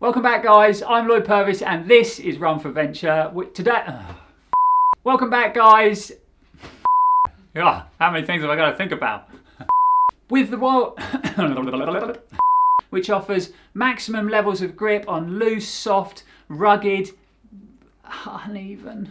Welcome back, guys. I'm Lloyd Purvis and this is Run4Adventure. Welcome back, guys. How many things have I got to think about? With the wild which offers maximum levels of grip on loose, soft, rugged, uneven.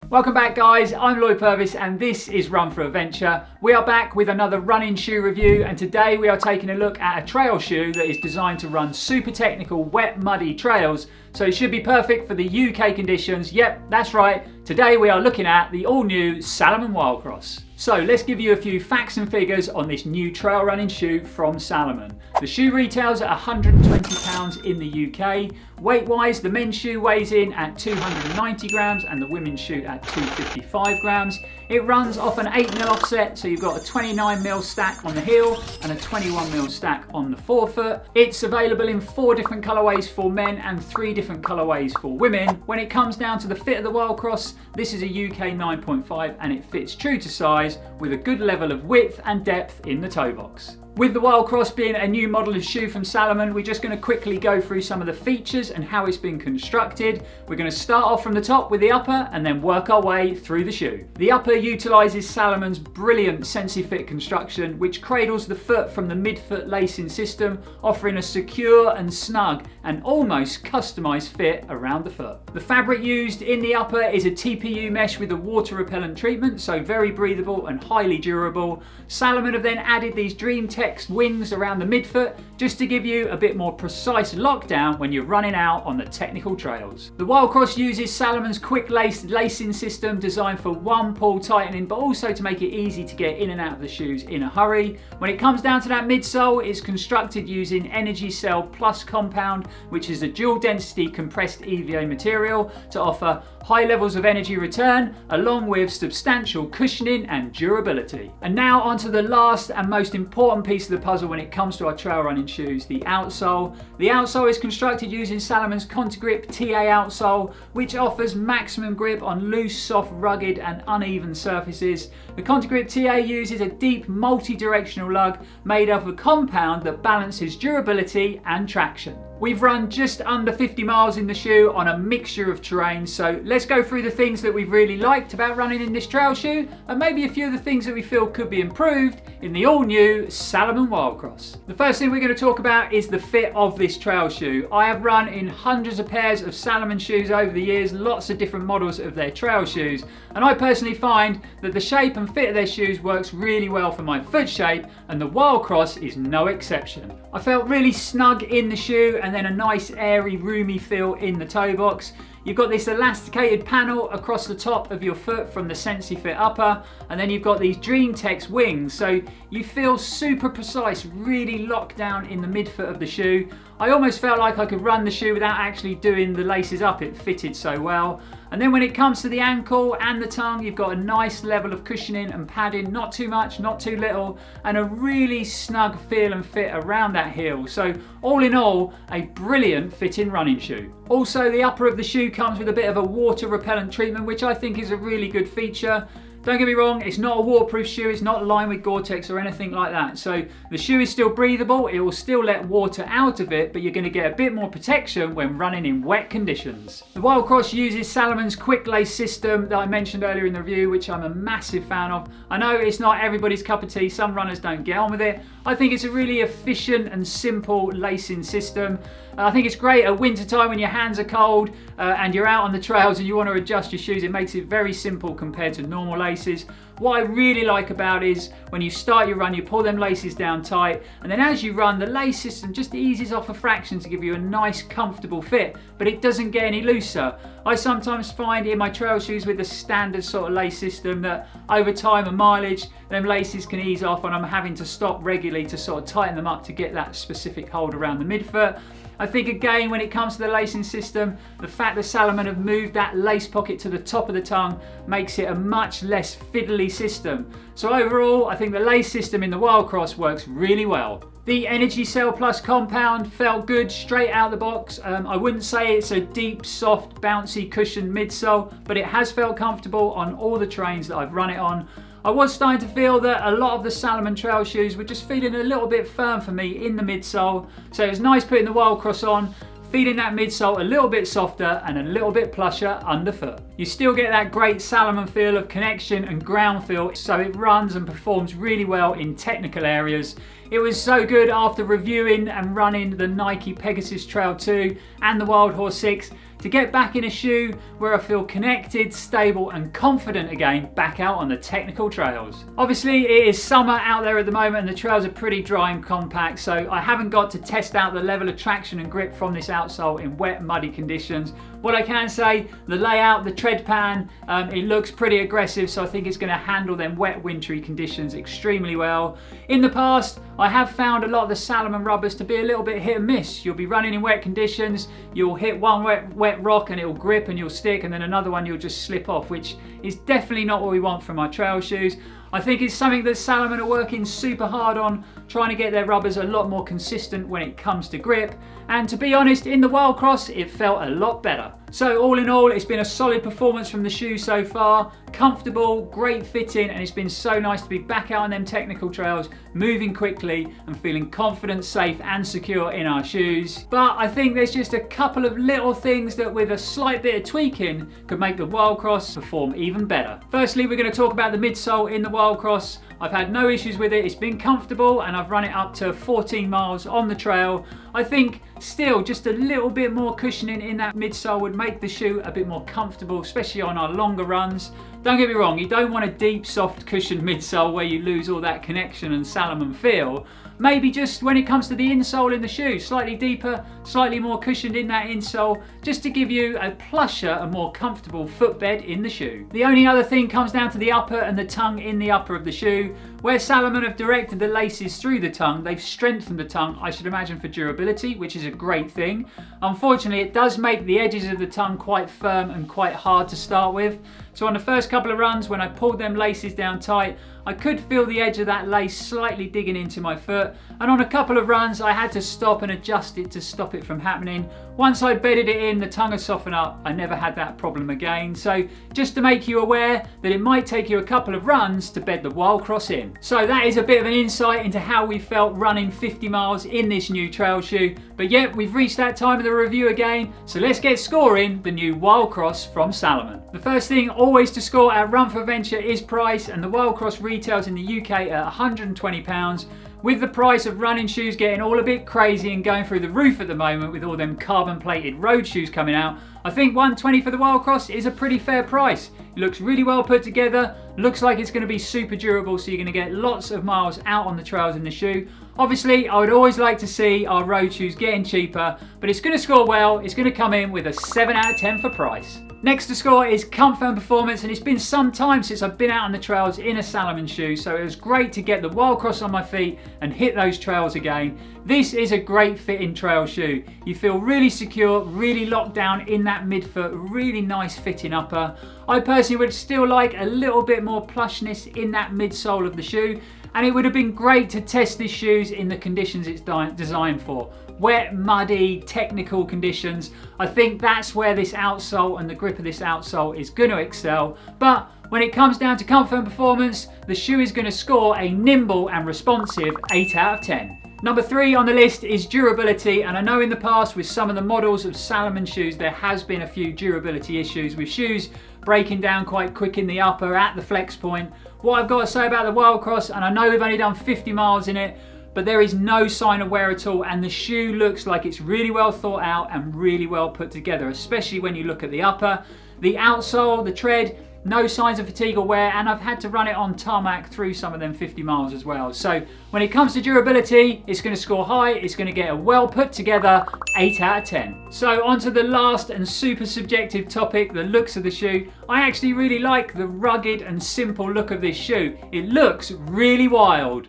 Welcome back, guys. I'm Lloyd Purvis and this is Run4Adventure. We are back with another running shoe review, and today we are taking a look at a trail shoe that is designed to run super technical, wet, muddy trails. So it should be perfect for the UK conditions. Yep, that's right. Today we are looking at the all-new Salomon WildCross. So let's give you a few facts and figures on this new trail running shoe from Salomon. The shoe retails at £120 in the UK. Weight-wise, the men's shoe weighs in at 290 grams and the women's shoe at 255 grams. It runs off an 8mm offset, so you've got a 29mm stack on the heel and a 21mm stack on the forefoot. It's available in 4 different colourways for men and 3 different colourways for women. When it comes down to the fit of the WildCross, this is a UK 9.5 and it fits true to size with a good level of width and depth in the toe box. With the WildCross being a new model of shoe from Salomon, we're just going to quickly go through some of the features and how it's been constructed. We're going to start off from the top with the upper and then work our way through the shoe. The upper utilises Salomon's brilliant SensiFit construction, which cradles the foot from the midfoot lacing system, offering a secure and snug and almost customised fit around the foot. The fabric used in the upper is a TPU mesh with a water repellent treatment, so very breathable and highly durable. Salomon have then added these Dream Text wings around the midfoot just to give you a bit more precise lockdown when you're running out on the technical trails. The WildCross uses Salomon's quick lacing system designed for one pull tightening, but also to make it easy to get in and out of the shoes in a hurry. When it comes down to that midsole, it's constructed using Energy Cell Plus compound, which is a dual density compressed EVA material to offer high levels of energy return along with substantial cushioning and durability. And now onto the last and most important piece of the puzzle when it comes to our trail running shoes, the outsole. The outsole is constructed using Salomon's ContiGrip TA outsole, which offers maximum grip on loose, soft, rugged and uneven surfaces. The ContiGrip TA uses a deep multi-directional lug made of a compound that balances durability and traction. We've run just under 50 miles in the shoe on a mixture of terrain, so let's go through the things that we've really liked about running in this trail shoe and maybe a few of the things that we feel could be improved in the all-new Salomon WildCross. The first thing we're going to talk about is the fit of this trail shoe. I have run in hundreds of pairs of Salomon shoes over the years, lots of different models of their trail shoes, and I personally find that the shape and fit of their shoes works really well for my foot shape, and the WildCross is no exception. I felt really snug in the shoe and then a nice airy roomy feel in the toe box. You've got this elasticated panel across the top of your foot from the SensiFit upper, and then you've got these Dream Text wings, so you feel super precise, really locked down in the midfoot of the shoe. I almost felt like I could run the shoe without actually doing the laces up, it fitted so well. And then when it comes to the ankle and the tongue, you've got a nice level of cushioning and padding, not too much, not too little, and a really snug feel and fit around that heel. So all in all, a brilliant fitting running shoe. Also, the upper of the shoe comes with a bit of a water repellent treatment, which I think is a really good feature. Don't get me wrong, it's not a waterproof shoe, it's not lined with Gore-Tex or anything like that. So the shoe is still breathable, it will still let water out of it, but you're going to get a bit more protection when running in wet conditions. The WildCross uses Salomon's quick lace system that I mentioned earlier in the review, which I'm a massive fan of. I know it's not everybody's cup of tea, some runners don't get on with it. I think it's a really efficient and simple lacing system. I think it's great at winter time when your hands are cold and you're out on the trails and you want to adjust your shoes. It makes it very simple compared to normal laces. What I really like about it is when you start your run, you pull them laces down tight, and then as you run, the lace system just eases off a fraction to give you a nice comfortable fit, but it doesn't get any looser. I sometimes find in my trail shoes with the standard sort of lace system that over time and mileage, them laces can ease off and I'm having to stop regularly to sort of tighten them up to get that specific hold around the midfoot. I think again, when it comes to the lacing system, the fact that Salomon have moved that lace pocket to the top of the tongue makes it a much less fiddly system. So overall, I think the lace system in the WildCross works really well. The Energy Cell Plus compound felt good straight out the box. I wouldn't say it's a deep, soft, bouncy, cushioned midsole, but it has felt comfortable on all the trains that I've run it on. I was starting to feel that a lot of the Salomon trail shoes were just feeling a little bit firm for me in the midsole. So it was nice putting the WildCross on, feeling that midsole a little bit softer and a little bit plusher underfoot. You still get that great Salomon feel of connection and ground feel, so it runs and performs really well in technical areas. It was so good after reviewing and running the Nike Pegasus Trail 2 and the Wild Horse 6 to get back in a shoe where I feel connected, stable and confident again back out on the technical trails. Obviously it is summer out there at the moment and the trails are pretty dry and compact, so I haven't got to test out the level of traction and grip from this outsole in wet, muddy conditions. What I can say, the layout, the tread pattern, it looks pretty aggressive, so I think it's going to handle them wet, wintry conditions extremely well. In the past, I have found a lot of the Salomon rubbers to be a little bit hit and miss. You'll be running in wet conditions, you'll hit one wet rock and it'll grip and you'll stick, and then another one you'll just slip off, which is definitely not what we want from our trail shoes. I think it's something that Salomon are working super hard on, trying to get their rubbers a lot more consistent when it comes to grip. And to be honest, in the WildCross, it felt a lot better. So all in all, it's been a solid performance from the shoe so far. Comfortable, great fitting, and it's been so nice to be back out on them technical trails, moving quickly and feeling confident, safe and secure in our shoes. But I think there's just a couple of little things that with a slight bit of tweaking could make the WildCross perform even better. Firstly, we're going to talk about the midsole in the WildCross. I've had no issues with it, it's been comfortable and I've run it up to 14 miles on the trail. I think still just a little bit more cushioning in that midsole would make the shoe a bit more comfortable, especially on our longer runs. Don't get me wrong, you don't want a deep, soft, cushioned midsole where you lose all that connection and Salomon feel. Maybe just when it comes to the insole in the shoe, slightly deeper, slightly more cushioned in that insole, just to give you a plusher and more comfortable footbed in the shoe. The only other thing comes down to the upper and the tongue in the upper of the shoe. Where Salomon have directed the laces through the tongue, they've strengthened the tongue, I should imagine for durability, which is a great thing. Unfortunately, it does make the edges of the tongue quite firm and quite hard to start with. So on the first couple of runs, when I pulled them laces down tight, I could feel the edge of that lace slightly digging into my foot, and on a couple of runs I had to stop and adjust it to stop it from happening. Once I bedded it in, the tongue had softened up, I never had that problem again. So just to make you aware that it might take you a couple of runs to bed the WildCross in. So that is a bit of an insight into how we felt running 50 miles in this new trail shoe. But yet we've reached that time of the review again, so let's get scoring the new WildCross from Salomon. The first thing always to score at Run4Adventure is price, and the WildCross retails in the UK at £120. With the price of running shoes getting all a bit crazy and going through the roof at the moment with all them carbon plated road shoes coming out, I think £120 for the WildCross is a pretty fair price. It looks really well put together, looks like it's going to be super durable, so you're going to get lots of miles out on the trails in the shoe. Obviously, I would always like to see our road shoes getting cheaper, but it's going to score well. It's going to come in with a 7 out of 10 for price. Next to score is comfort and performance, and it's been some time since I've been out on the trails in a Salomon shoe, so it was great to get the WildCross on my feet and hit those trails again. This is a great fitting trail shoe. You feel really secure, really locked down in that midfoot, really nice fitting upper. I personally would still like a little bit more plushness in that midsole of the shoe, and it would have been great to test these shoes in the conditions it's designed for. Wet, muddy, technical conditions. I think that's where this outsole and the grip of this outsole is going to excel. But when it comes down to comfort and performance, the shoe is going to score a nimble and responsive 8 out of 10. Number 3 on the list is durability, and I know in the past with some of the models of Salomon shoes there has been a few durability issues with shoes breaking down quite quick in the upper at the flex point. What I've got to say about the WildCross, and I know we've only done 50 miles in it, but there is no sign of wear at all, and the shoe looks like it's really well thought out and really well put together, especially when you look at the upper. The outsole, the tread, no signs of fatigue or wear, and I've had to run it on tarmac through some of them 50 miles as well. So when it comes to durability, it's going to score high. It's going to get a well put together 8 out of 10. So on to the last and super subjective topic, the looks of the shoe. I actually really like the rugged and simple look of this shoe. It looks really wild.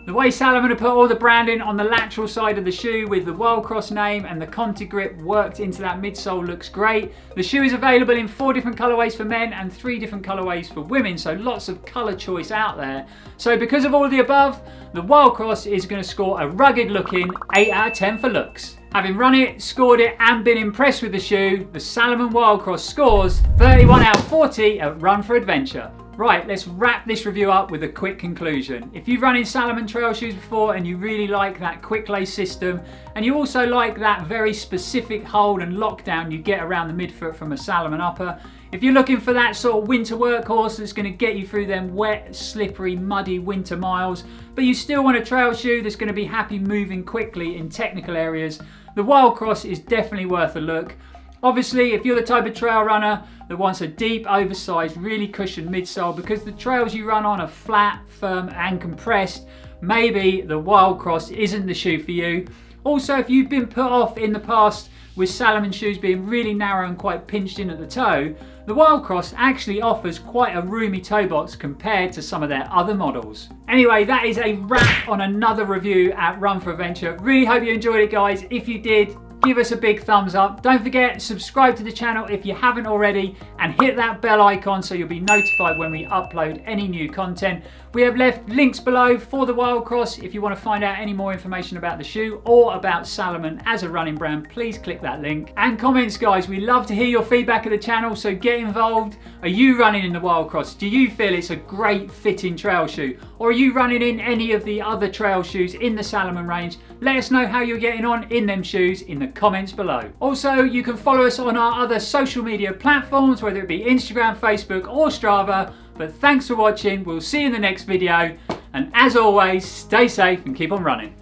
The way Salomon have put all the branding on the lateral side of the shoe with the WILDCROSS name and the Conti grip worked into that midsole looks great. The shoe is available in 4 different colorways for men and 3 different colorways for women, so lots of color choice out there. So because of all of the above, the WILDCROSS is going to score a rugged looking 8 out of 10 for looks. Having run it, scored it and been impressed with the shoe, the Salomon WILDCROSS scores 31 out of 40 at Run4Adventure. Right, let's wrap this review up with a quick conclusion. If you've run in Salomon trail shoes before and you really like that quick lace system, and you also like that very specific hold and lockdown you get around the midfoot from a Salomon upper, if you're looking for that sort of winter workhorse that's going to get you through them wet, slippery, muddy winter miles, but you still want a trail shoe that's going to be happy moving quickly in technical areas, the WILDCROSS is definitely worth a look. Obviously, if you're the type of trail runner that wants a deep, oversized, really cushioned midsole, because the trails you run on are flat, firm and compressed, maybe the WILDCROSS isn't the shoe for you. Also, if you've been put off in the past with Salomon shoes being really narrow and quite pinched in at the toe, the WILDCROSS actually offers quite a roomy toe box compared to some of their other models. Anyway, that is a wrap on another review at Run4Adventure. Really hope you enjoyed it, guys. If you did, give us a big thumbs up. Don't forget, subscribe to the channel if you haven't already, and hit that bell icon so you'll be notified when we upload any new content. We have left links below for the WILDCROSS. If you want to find out any more information about the shoe or about Salomon as a running brand, please click that link. And comments, guys, we love to hear your feedback of the channel, so get involved. Are you running in the WILDCROSS? Do you feel it's a great fitting trail shoe? Or are you running in any of the other trail shoes in the Salomon range? Let us know how you're getting on in them shoes in the comments below. Also, you can follow us on our other social media platforms, whether it be Instagram, Facebook or Strava. But thanks for watching, we'll see you in the next video, and as always, stay safe and keep on running.